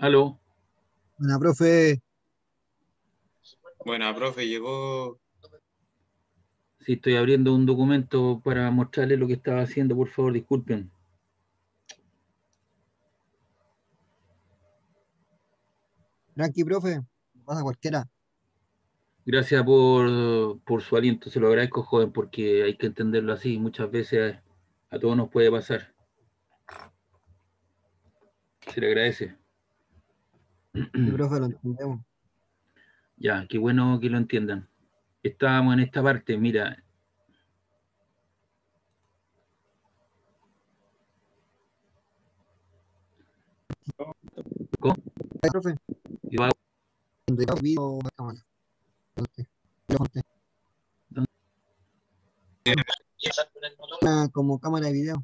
Aló, Buena, profe. Bueno, profe, llegó. si estoy abriendo un documento para mostrarle lo que estaba haciendo, por favor, disculpen. Tranqui, profe. No pasa cualquiera. Gracias por su aliento, se lo agradezco, joven, porque hay que entenderlo así. Muchas veces a todos nos puede pasar. Se le agradece. Sí, profe, lo entendemos. Ya, qué bueno que lo entiendan. Estábamos en esta parte, mira. ¿Cómo? Ay, profe, Yo hago- donde yo vi la cámara. Conté, lo conté. Como cámara de video.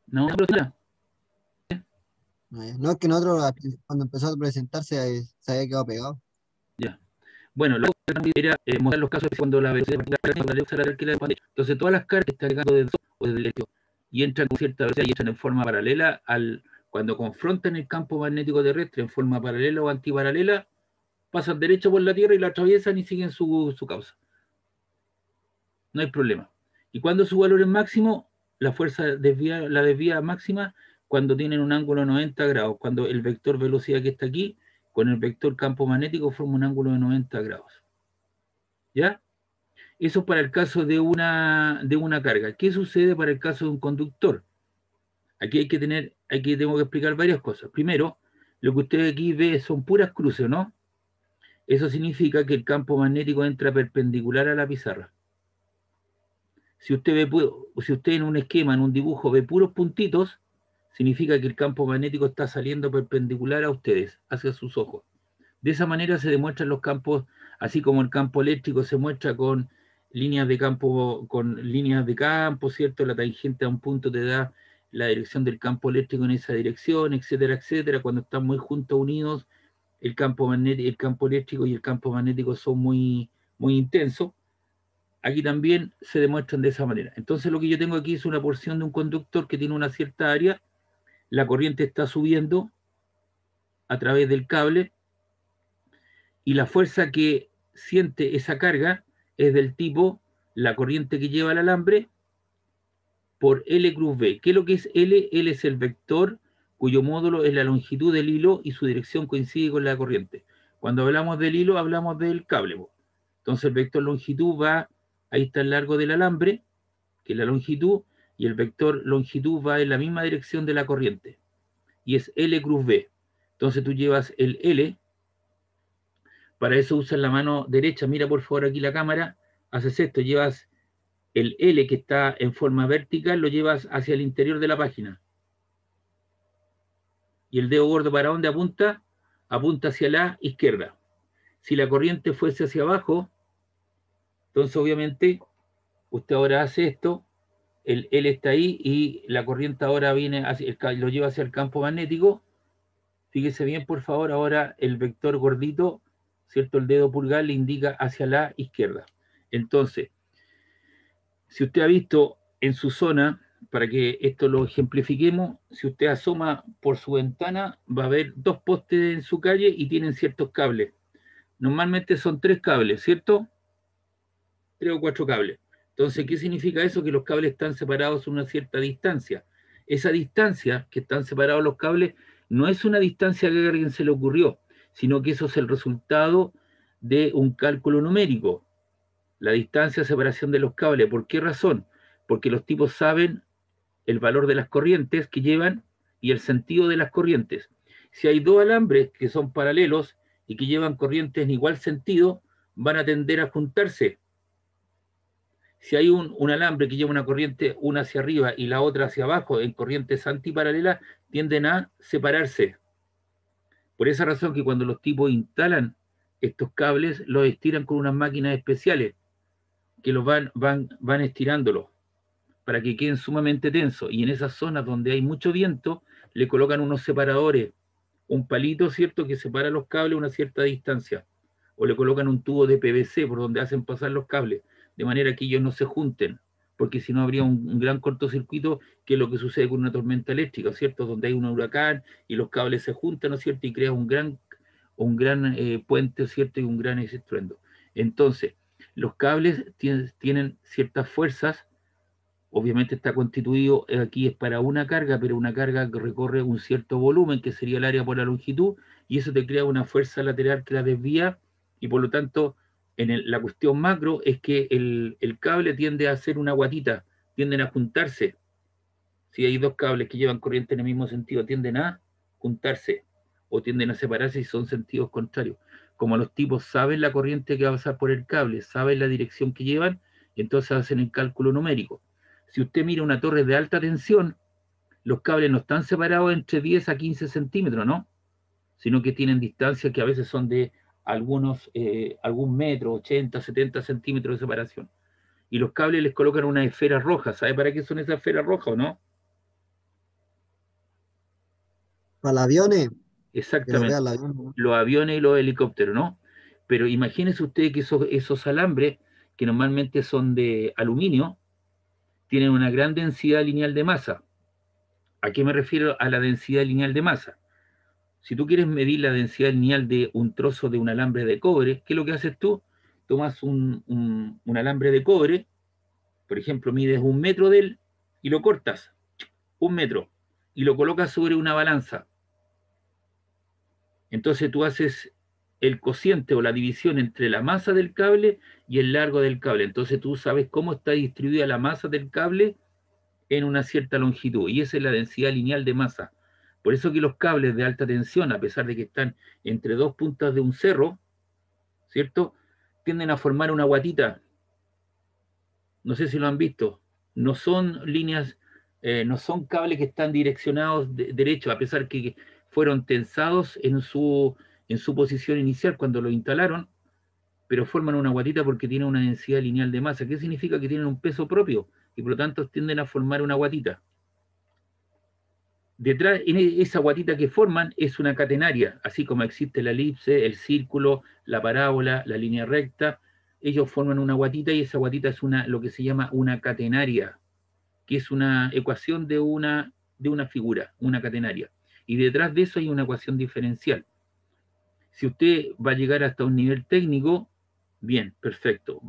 No, profesora. No, no, es que nosotros cuando empezó a presentarse se había quedado pegado. Ya. Bueno, lo que era mostrar los casos de cuando la velocidad particular la luz lateral que la de. Entonces, todas las cargas que están cargando del sol o del electro y entran con cierta velocidad y entran en forma paralela cuando confrontan el campo magnético terrestre en forma paralela o antiparalela, pasan derecho por la Tierra y la atraviesan y siguen su causa. No hay problema. Y cuando su valor es máximo, la fuerza la desvía máxima cuando tienen un ángulo de 90 grados, cuando el vector velocidad que está aquí con el vector campo magnético forma un ángulo de 90 grados. ¿Ya? Eso para el caso de una carga. ¿Qué sucede para el caso de un conductor? Aquí tengo que explicar varias cosas. Primero, lo que usted aquí ve son puras cruces, ¿no? Eso significa que el campo magnético entra perpendicular a la pizarra. Si usted en un esquema, en un dibujo, ve puros puntitos, significa que el campo magnético está saliendo perpendicular a ustedes, hacia sus ojos. De esa manera se demuestran los campos, así como el campo eléctrico se muestra con líneas de campo, ¿cierto? La tangente a un punto te da la dirección del campo eléctrico en esa dirección, etcétera, etcétera. Cuando están muy juntos, unidos, el campo eléctrico y el campo magnético son muy, muy intensos. Aquí también se demuestran de esa manera. Entonces lo que yo tengo aquí es una porción de un conductor que tiene una cierta área, la corriente está subiendo a través del cable, y la fuerza que siente esa carga es del tipo la corriente que lleva el alambre por L cruz B. ¿Qué es lo que es L? L es el vector cuyo módulo es la longitud del hilo y su dirección coincide con la corriente. Cuando hablamos del hilo, hablamos del cable. Entonces el vector longitud va, ahí está el largo del alambre, que es la longitud, y el vector longitud va en la misma dirección de la corriente, y es L cruz B. Entonces tú llevas el L. Para eso usas la mano derecha, mira por favor aquí la cámara, haces esto, llevas el L que está en forma vertical, lo llevas hacia el interior de la página. Y el dedo gordo, ¿para dónde apunta? Apunta hacia la izquierda. Si la corriente fuese hacia abajo, entonces obviamente usted ahora hace esto, el L está ahí y la corriente ahora lo lleva hacia el campo magnético. Fíjese bien, por favor, ahora el vector gordito, ¿cierto? El dedo pulgar le indica hacia la izquierda. Entonces, si usted ha visto en su zona, para que esto lo ejemplifiquemos, si usted asoma por su ventana, va a ver dos postes en su calle y tienen ciertos cables. Normalmente son tres cables, ¿cierto? Tres o cuatro cables. Entonces, ¿qué significa eso? Que los cables están separados a una cierta distancia. Esa distancia que están separados los cables no es una distancia que a alguien se le ocurrió, sino que eso es el resultado de un cálculo numérico. La distancia de separación de los cables. ¿Por qué razón? Porque los tipos saben el valor de las corrientes que llevan y el sentido de las corrientes. Si hay dos alambres que son paralelos y que llevan corrientes en igual sentido, van a tender a juntarse. Si hay un alambre que lleva una corriente una hacia arriba y la otra hacia abajo en corrientes antiparalelas, tienden a separarse. Por esa razón que cuando los tipos instalan estos cables, los estiran con unas máquinas especiales que los van estirándolos para que queden sumamente tensos. Y en esas zonas donde hay mucho viento, le colocan unos separadores, un palito, ¿cierto?, que separa los cables a una cierta distancia. O le colocan un tubo de PVC por donde hacen pasar los cables, de manera que ellos no se junten. porque si no habría un gran cortocircuito, que es lo que sucede con una tormenta eléctrica, ¿cierto? Donde hay un huracán y los cables se juntan, ¿no es cierto? Y crea un gran puente, ¿cierto? Y un gran estruendo. Entonces, los cables tienen ciertas fuerzas. Obviamente está constituido, aquí es para una carga, pero una carga que recorre un cierto volumen, que sería el área por la longitud, y eso te crea una fuerza lateral que la desvía, y por lo tanto, la cuestión macro es que el cable tiende a hacer una guatita, tienden a juntarse. Si hay dos cables que llevan corriente en el mismo sentido, tienden a juntarse o tienden a separarse si son sentidos contrarios. Como los tipos saben la corriente que va a pasar por el cable, saben la dirección que llevan, entonces hacen el cálculo numérico. Si usted mira una torre de alta tensión, los cables no están separados entre 10 a 15 centímetros, ¿no? Sino que tienen distancias que a veces son de algún metro, 80, 70 centímetros de separación. Y los cables les colocan una esfera roja. ¿Sabe para qué son esas esferas rojas o no? Para los aviones, que no Exactamente. vean el avión, ¿no? Los aviones y los helicópteros, ¿no? Pero imagínese usted que esos alambres, que normalmente son de aluminio, tienen una gran densidad lineal de masa. ¿A qué me refiero a la densidad lineal de masa? Si tú quieres medir la densidad lineal de un trozo de un alambre de cobre, ¿qué es lo que haces tú? Tomas un alambre de cobre, por ejemplo, mides 1 metro de él y lo cortas, 1 metro, y lo colocas sobre una balanza. Entonces tú haces el cociente o la división entre la masa del cable y el largo del cable. Entonces tú sabes cómo está distribuida la masa del cable en una cierta longitud, y esa es la densidad lineal de masa. Por eso que los cables de alta tensión, a pesar de que están entre dos puntas de un cerro, ¿cierto? Tienden a formar una guatita. No sé si lo han visto. No son líneas, no son cables que están direccionados derecho, a pesar que fueron tensados en su posición inicial cuando lo instalaron, pero forman una guatita porque tienen una densidad lineal de masa. ¿Qué significa? Que tienen un peso propio y por lo tanto tienden a formar una guatita. Detrás, en esa guatita que forman es una catenaria, así como existe la elipse, el círculo, la parábola, la línea recta. Ellos forman una guatita y esa guatita es lo que se llama una catenaria, que es una ecuación de una figura, una catenaria. Y detrás de eso hay una ecuación diferencial. Si usted va a llegar hasta un nivel técnico, bien, perfecto,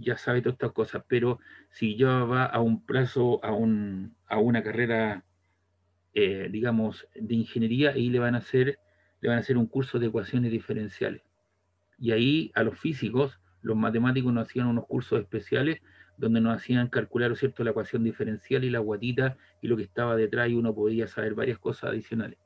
ya sabe todas estas cosas, pero si ya va a un plazo, a una carrera, digamos, de ingeniería, ahí le van a hacer un curso de ecuaciones diferenciales. Y ahí a los físicos, los matemáticos nos hacían unos cursos especiales donde nos hacían calcular, ¿cierto?, la ecuación diferencial y la guatita y lo que estaba detrás, y uno podía saber varias cosas adicionales.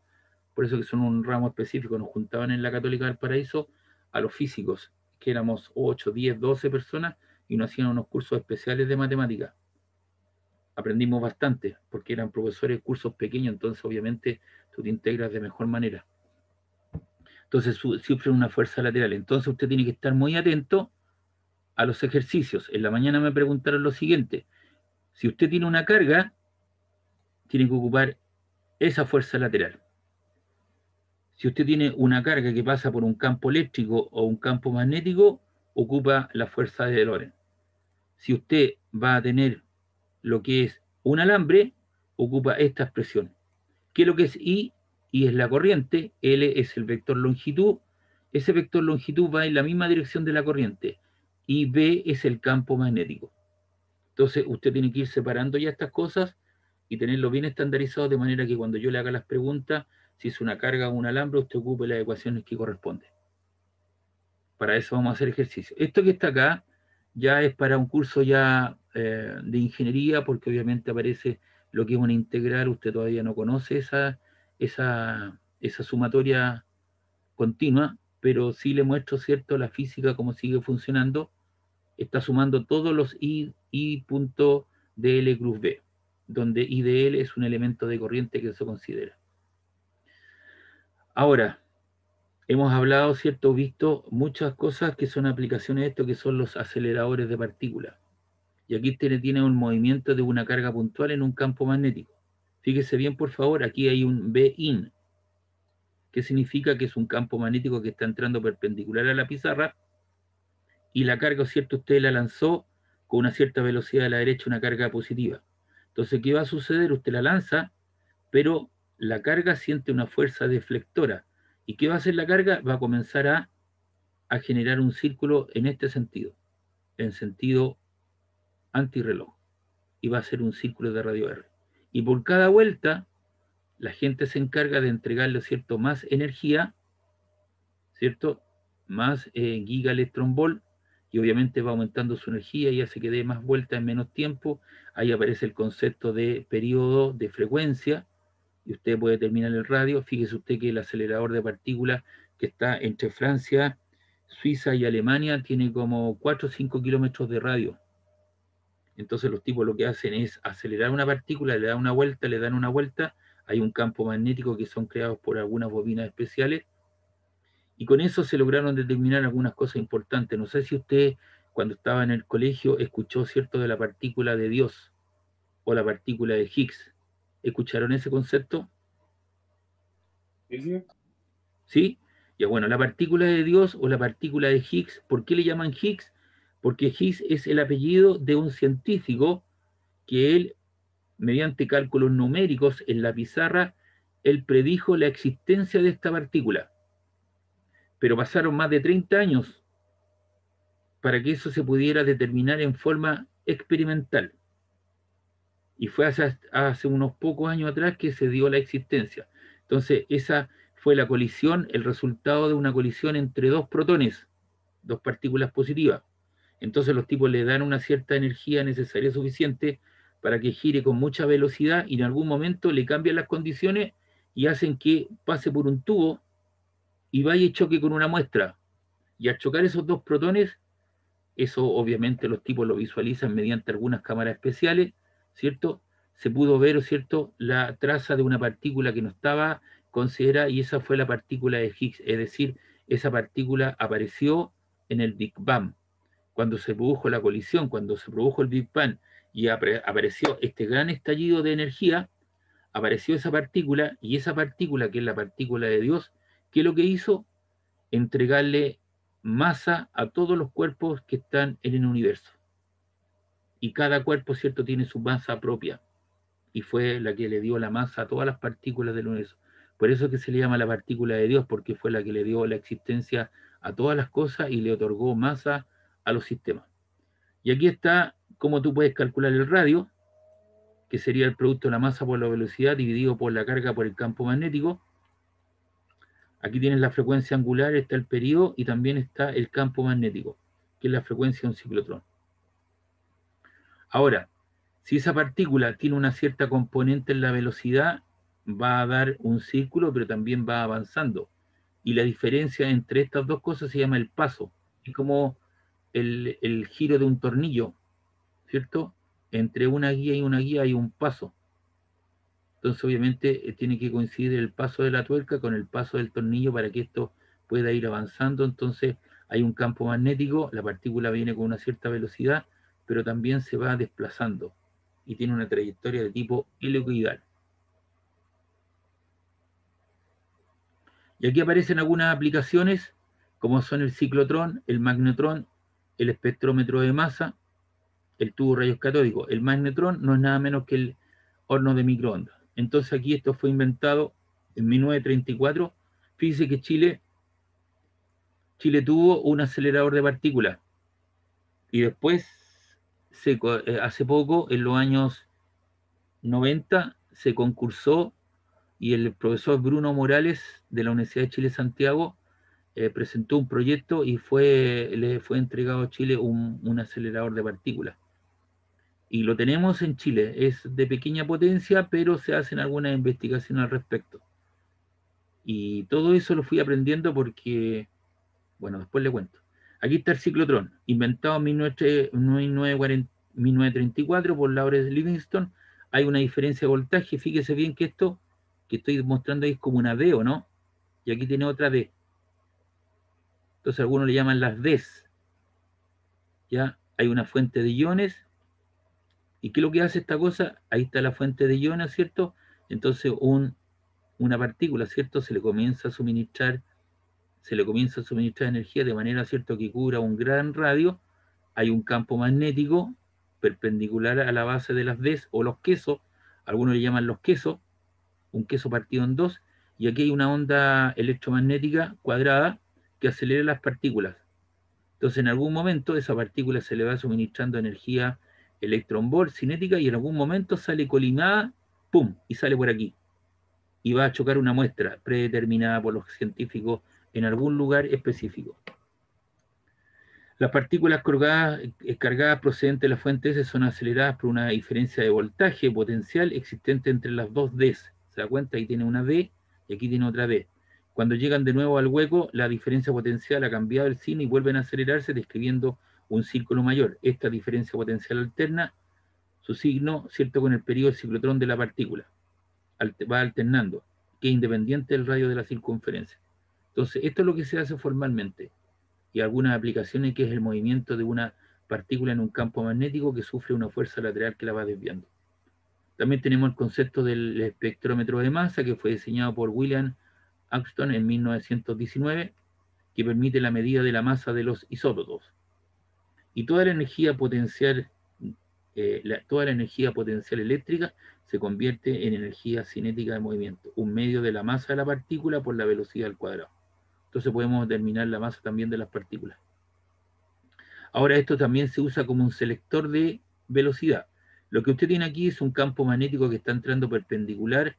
Por eso que son un ramo específico. Nos juntaban en la Católica del Paraíso a los físicos, que éramos 8, 10, 12 personas, y nos hacían unos cursos especiales de matemática. Aprendimos bastante, porque eran profesores de cursos pequeños, entonces obviamente tú te integras de mejor manera. Entonces sufren una fuerza lateral. Entonces usted tiene que estar muy atento a los ejercicios. En la mañana me preguntaron lo siguiente: si usted tiene una carga, tiene que ocupar esa fuerza lateral. Si usted tiene una carga que pasa por un campo eléctrico o un campo magnético, ocupa la fuerza de Lorentz. Si usted va a tener lo que es un alambre, ocupa esta expresión. ¿Qué es lo que es I? I es la corriente, L es el vector longitud. Ese vector longitud va en la misma dirección de la corriente, y B es el campo magnético. Entonces usted tiene que ir separando ya estas cosas y tenerlo bien estandarizado, de manera que cuando yo le haga las preguntas, si es una carga o un alambre, usted ocupe las ecuaciones que corresponden. Para eso vamos a hacer ejercicio. Esto que está acá ya es para un curso ya de ingeniería, porque obviamente aparece lo que es una integral. Usted todavía no conoce esa sumatoria continua, pero sí le muestro, ¿cierto?, la física, cómo sigue funcionando. Está sumando todos los I punto dl cruz B, donde I de L es un elemento de corriente que se considera. Ahora, hemos hablado, ¿cierto?, visto muchas cosas que son aplicaciones de esto, que son los aceleradores de partículas. Y aquí tiene un movimiento de una carga puntual en un campo magnético. Fíjese bien, por favor, aquí hay un B-in, que significa que es un campo magnético que está entrando perpendicular a la pizarra, y la carga, ¿cierto?, usted la lanzó con una cierta velocidad a la derecha una carga positiva. Entonces, ¿qué va a suceder? Usted la lanza, pero la carga siente una fuerza deflectora. ¿Y qué va a hacer la carga? Va a comenzar a generar un círculo en este sentido, en sentido antirreloj. Y va a ser un círculo de radio R. Y por cada vuelta, la gente se encarga de entregarle, ¿cierto?, más energía, ¿cierto? Más gigaelectronvolt, y obviamente va aumentando su energía y hace que dé más vueltas en menos tiempo. Ahí aparece el concepto de periodo de frecuencia, y usted puede terminar el radio. Fíjese usted que el acelerador de partículas que está entre Francia, Suiza y Alemania tiene como 4 o 5 kilómetros de radio. Entonces los tipos lo que hacen es acelerar una partícula, le dan una vuelta, le dan una vuelta, hay un campo magnético que son creados por algunas bobinas especiales, y con eso se lograron determinar algunas cosas importantes. No sé si usted, cuando estaba en el colegio, escuchó, ¿cierto?, de la partícula de Dios o la partícula de Higgs. ¿Escucharon ese concepto? Sí, sí. ¿Sí? Ya bueno, la partícula de Dios o la partícula de Higgs, ¿por qué le llaman Higgs? Porque Higgs es el apellido de un científico que él, mediante cálculos numéricos en la pizarra, él predijo la existencia de esta partícula. Pero pasaron más de 30 años para que eso se pudiera determinar en forma experimental. Y fue hace unos pocos años atrás que se dio la existencia. Entonces, esa fue la colisión, el resultado de una colisión entre dos protones, dos partículas positivas. Entonces los tipos le dan una cierta energía necesaria suficiente para que gire con mucha velocidad, y en algún momento le cambian las condiciones y hacen que pase por un tubo y vaya y choque con una muestra. Y al chocar esos dos protones, eso obviamente los tipos lo visualizan mediante algunas cámaras especiales, ¿cierto? Se pudo ver, ¿cierto?, la traza de una partícula que no estaba considerada, y esa fue la partícula de Higgs, es decir, esa partícula apareció en el Big Bang. Cuando se produjo la colisión, cuando se produjo el Big Bang y apareció este gran estallido de energía, apareció esa partícula, y esa partícula, que es la partícula de Dios, ¿qué es lo que hizo? Entregarle masa a todos los cuerpos que están en el universo. Y cada cuerpo, ¿cierto?, tiene su masa propia. Y fue la que le dio la masa a todas las partículas del universo. Por eso es que se le llama la partícula de Dios, porque fue la que le dio la existencia a todas las cosas y le otorgó masa a los sistemas. Y aquí está cómo tú puedes calcular el radio, que sería el producto de la masa por la velocidad dividido por la carga por el campo magnético. Aquí tienes la frecuencia angular, está el periodo y también está el campo magnético, que es la frecuencia de un ciclotrón. Ahora, si esa partícula tiene una cierta componente en la velocidad, va a dar un círculo, pero también va avanzando. Y la diferencia entre estas dos cosas se llama el paso. Es como el giro de un tornillo, ¿cierto? Entre una guía y una guía hay un paso. Entonces, obviamente, tiene que coincidir el paso de la tuerca con el paso del tornillo para que esto pueda ir avanzando. Entonces, hay un campo magnético, la partícula viene con una cierta velocidad, pero también se va desplazando y tiene una trayectoria de tipo helicoidal. Y aquí aparecen algunas aplicaciones, como son el ciclotrón, el magnetrón, el espectrómetro de masa, el tubo rayos catódicos. El magnetrón no es nada menos que el horno de microondas. Entonces aquí esto fue inventado en 1934. Fíjese que Chile tuvo un acelerador de partículas, y después, hace poco, en los años 90, se concursó, y el profesor Bruno Morales de la Universidad de Chile Santiago presentó un proyecto y le fue entregado a Chile un acelerador de partículas. Y lo tenemos en Chile, es de pequeña potencia, pero se hacen algunas investigaciones al respecto. Y todo eso lo fui aprendiendo porque, bueno, después le cuento. Aquí está el ciclotrón, inventado en 1934 por Lawrence Livingston. Hay una diferencia de voltaje, fíjese bien que esto que estoy mostrando ahí es como una D, ¿o no? Y aquí tiene otra D. Entonces algunos le llaman las Ds. Ya hay una fuente de iones. ¿Y qué es lo que hace esta cosa? Ahí está la fuente de iones, ¿cierto? Entonces una partícula, ¿cierto? Se le comienza a suministrar energía de manera, ¿cierto?, que cubra un gran radio. Hay un campo magnético perpendicular a la base de las Ds, o los quesos, algunos le llaman los quesos, un queso partido en dos, y aquí hay una onda electromagnética cuadrada que acelera las partículas. Entonces, en algún momento esa partícula se le va suministrando energía electron-volt cinética y en algún momento sale colimada, ¡pum!, y sale por aquí. Y va a chocar una muestra predeterminada por los científicos en algún lugar específico. Las partículas cargadas procedentes de la fuente S son aceleradas por una diferencia de voltaje potencial existente entre las dos Ds. ¿Se da cuenta? Ahí tiene una D y aquí tiene otra D. Cuando llegan de nuevo al hueco, la diferencia potencial ha cambiado el signo y vuelven a acelerarse describiendo un círculo mayor. Esta diferencia potencial alterna su signo, ¿cierto?, con el periodo del ciclotrón de la partícula. Va alternando, que es independiente del radio de la circunferencia. Entonces, esto es lo que se hace formalmente. Y algunas aplicaciones, que es el movimiento de una partícula en un campo magnético que sufre una fuerza lateral que la va desviando. También tenemos el concepto del espectrómetro de masa, que fue diseñado por William Angston en 1919, que permite la medida de la masa de los isótopos. Y toda la energía potencial, eléctrica se convierte en energía cinética de movimiento, un medio de la masa de la partícula por la velocidad al cuadrado. Entonces podemos determinar la masa también de las partículas. Ahora esto también se usa como un selector de velocidad. Lo que usted tiene aquí es un campo magnético que está entrando perpendicular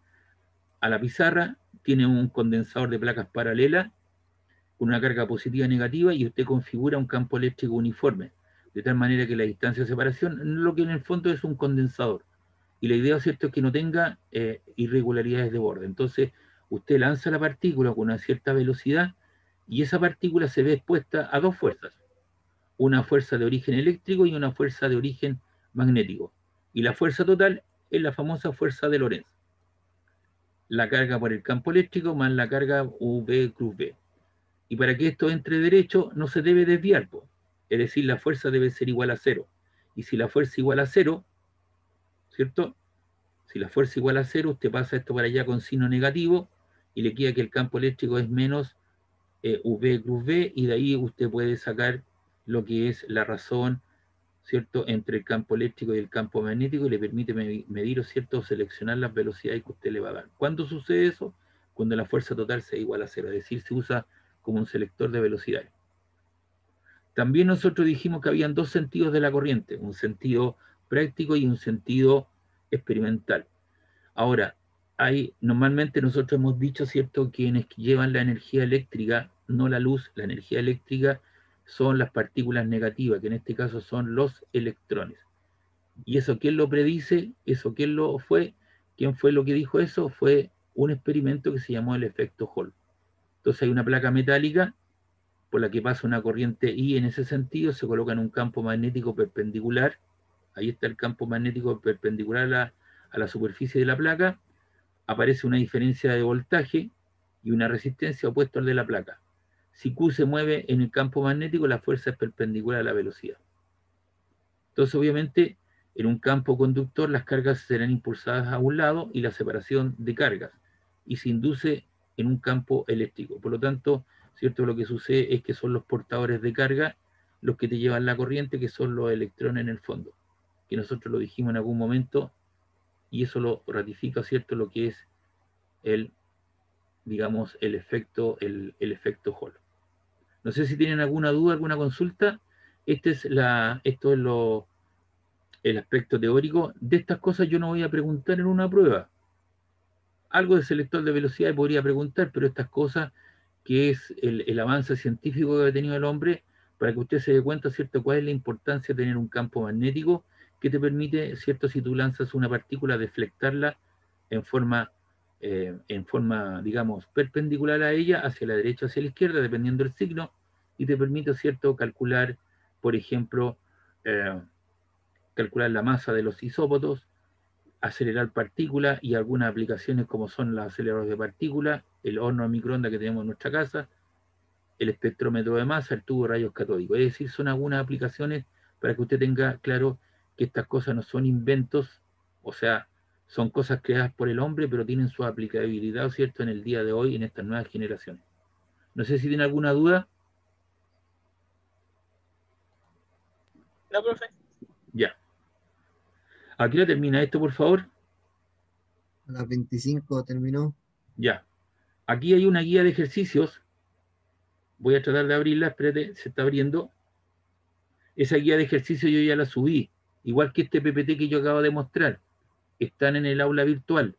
a la pizarra, tiene un condensador de placas paralelas con una carga positiva y negativa, y usted configura un campo eléctrico uniforme, de tal manera que la distancia de separación, lo que en el fondo es un condensador. Y la idea, ¿cierto?, es que no tenga irregularidades de borde. Entonces, usted lanza la partícula con una cierta velocidad y esa partícula se ve expuesta a dos fuerzas. Una fuerza de origen eléctrico y una fuerza de origen magnético. Y la fuerza total es la famosa fuerza de Lorentz. La carga por el campo eléctrico más la carga V cruz V. Y para que esto entre derecho no se debe desviar, es decir, la fuerza debe ser igual a cero. Y si la fuerza es igual a cero, ¿cierto? Si la fuerza es igual a cero, usted pasa esto para allá con signo negativo y le queda que el campo eléctrico es menos V cruz V, y de ahí usted puede sacar lo que es la razón, ¿cierto?, entre el campo eléctrico y el campo magnético, y le permite medir, ¿cierto?, seleccionar las velocidades que usted le va a dar. ¿Cuándo sucede eso? Cuando la fuerza total sea igual a cero, es decir, se usa como un selector de velocidades. También nosotros dijimos que habían dos sentidos de la corriente, un sentido práctico y un sentido experimental. Ahora, normalmente nosotros hemos dicho, ¿cierto?, quienes llevan la energía eléctrica, no la luz, la energía eléctrica son las partículas negativas, que en este caso son los electrones. ¿Y eso quién lo predice? ¿Eso quién lo fue? ¿Quién fue lo que dijo eso? Fue un experimento que se llamó el efecto Hall. Entonces hay una placa metálica por la que pasa una corriente I en ese sentido, se coloca en un campo magnético perpendicular, ahí está el campo magnético perpendicular a la superficie de la placa, aparece una diferencia de voltaje y una resistencia opuesta al de la placa. Si Q se mueve en el campo magnético, la fuerza es perpendicular a la velocidad. Entonces, obviamente, en un campo conductor las cargas serán impulsadas a un lado y la separación de cargas, y se induce en un campo eléctrico. Por lo tanto, ¿cierto?, lo que sucede es que son los portadores de carga los que te llevan la corriente, que son los electrones en el fondo, que nosotros lo dijimos en algún momento, y eso lo ratifica, ¿cierto?, lo que es el, digamos, el efecto Hall. No sé si tienen alguna duda, alguna consulta. Esto es el aspecto teórico. De estas cosas yo no voy a preguntar en una prueba. Algo de selector de velocidad podría preguntar, pero estas cosas, que es el avance científico que ha tenido el hombre, para que usted se dé cuenta, ¿cierto?, cuál es la importancia de tener un campo magnético que te permite, ¿cierto?, si tú lanzas una partícula, deflectarla en forma, digamos, perpendicular a ella, hacia la derecha o hacia la izquierda, dependiendo del signo, y te permite, ¿cierto?, calcular, por ejemplo, calcular la masa de los isótopos, acelerar partículas y algunas aplicaciones como son los aceleradores de partículas, el horno a microondas que tenemos en nuestra casa, el espectrómetro de masa, el tubo de rayos catódicos. Es decir, son algunas aplicaciones para que usted tenga claro que estas cosas no son inventos, o sea, son cosas creadas por el hombre, pero tienen su aplicabilidad, ¿cierto?, en el día de hoy, en estas nuevas generaciones. No sé si tiene alguna duda. No, profe. Ya. ¿A qué hora termina esto, por favor? A las 25 terminó. Ya. Aquí hay una guía de ejercicios. Voy a tratar de abrirla, espérate, se está abriendo. Esa guía de ejercicios yo ya la subí, igual que este PPT que yo acabo de mostrar. Están en el aula virtual.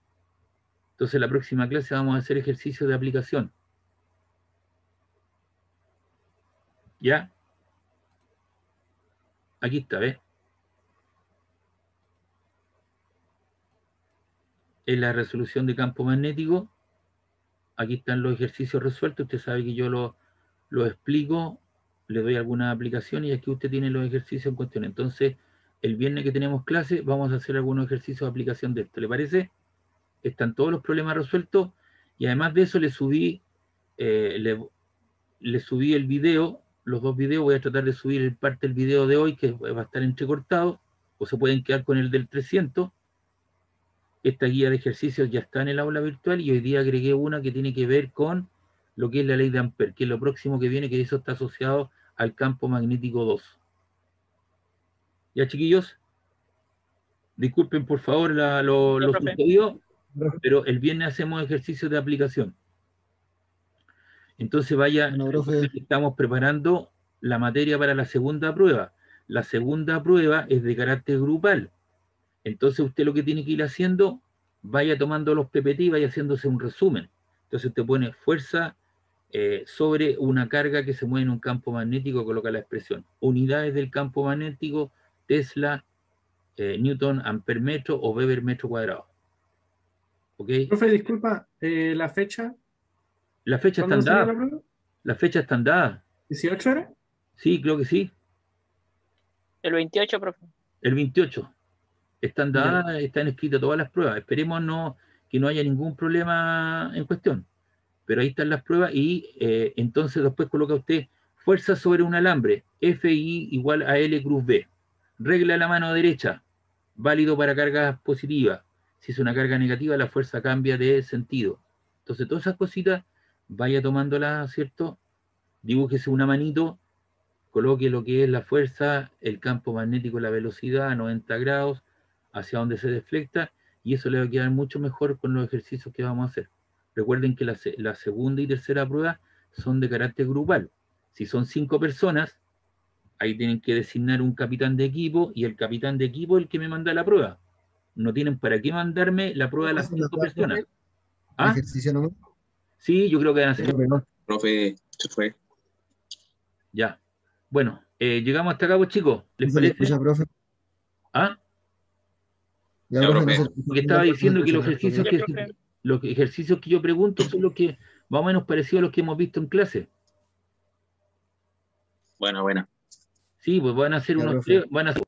Entonces la próxima clase vamos a hacer ejercicios de aplicación. ¿Ya? Aquí está, ¿ves? Es la resolución de campo magnético. Aquí están los ejercicios resueltos. Usted sabe que yo lo explico, le doy alguna aplicación y aquí usted tiene los ejercicios en cuestión. Entonces, el viernes que tenemos clase, vamos a hacer algunos ejercicios de aplicación de esto. ¿Le parece? Están todos los problemas resueltos y además de eso le subí el video, los dos videos. Voy a tratar de subir parte del video de hoy que va a estar entrecortado, o se pueden quedar con el del 300. Esta guía de ejercicios ya está en el aula virtual y hoy día agregué una que tiene que ver con lo que es la ley de Ampère, que es lo próximo que viene, que eso está asociado al campo magnético 2. ¿Ya, chiquillos? Disculpen por favor lo sucedido, pero el viernes hacemos ejercicios de aplicación. Entonces Bueno, profe. estamos preparando la materia para la segunda prueba. La segunda prueba es de carácter grupal. Entonces usted lo que tiene que ir haciendo, vaya tomando los PPT y vaya haciéndose un resumen. Entonces usted pone fuerza sobre una carga que se mueve en un campo magnético, coloca la expresión. Unidades del campo magnético, Tesla, Newton, Ampere metro o Weber metro cuadrado. ¿Ok? Profe, disculpa, la fecha, La fecha está ¿cuándo sería la dada. prueba? La fecha está dada. ¿18 era? Sí, creo que sí. El 28, profe. El 28. Están Ya. dadas, están escritas todas las pruebas. Esperemos que no haya ningún problema en cuestión. Pero ahí están las pruebas y entonces después coloca usted fuerza sobre un alambre, FI igual a L cruz B. Regla a la mano derecha, válido para cargas positivas. Si es una carga negativa, la fuerza cambia de sentido. Entonces todas esas cositas, vaya tomándolas, ¿cierto? Dibújese una manito, coloque lo que es la fuerza, el campo magnético, la velocidad a 90 grados, hacia donde se deflecta, y eso le va a quedar mucho mejor con los ejercicios que vamos a hacer. Recuerden que la segunda y tercera prueba son de carácter grupal. Si son 5 personas, ahí tienen que designar un capitán de equipo, y el capitán de equipo es el que me manda la prueba. No tienen para qué mandarme la prueba de las 5 personas. ¿Ah? Ejercicio nomás. Sí, yo creo que van a ser. Profe, se fue. Ya. Bueno, llegamos hasta acá, pues, chicos. ¿Les ¿Se le parece? escucha, profe? ¿Ah? Ya, Ya, profe, profe. no se- Porque estaba diciendo que los escucha, ejercicios profe. los ejercicios que yo pregunto son los que más o menos parecidos a los que hemos visto en clase. Bueno. Sí, pues van a ser Ya, unos profe. van a ser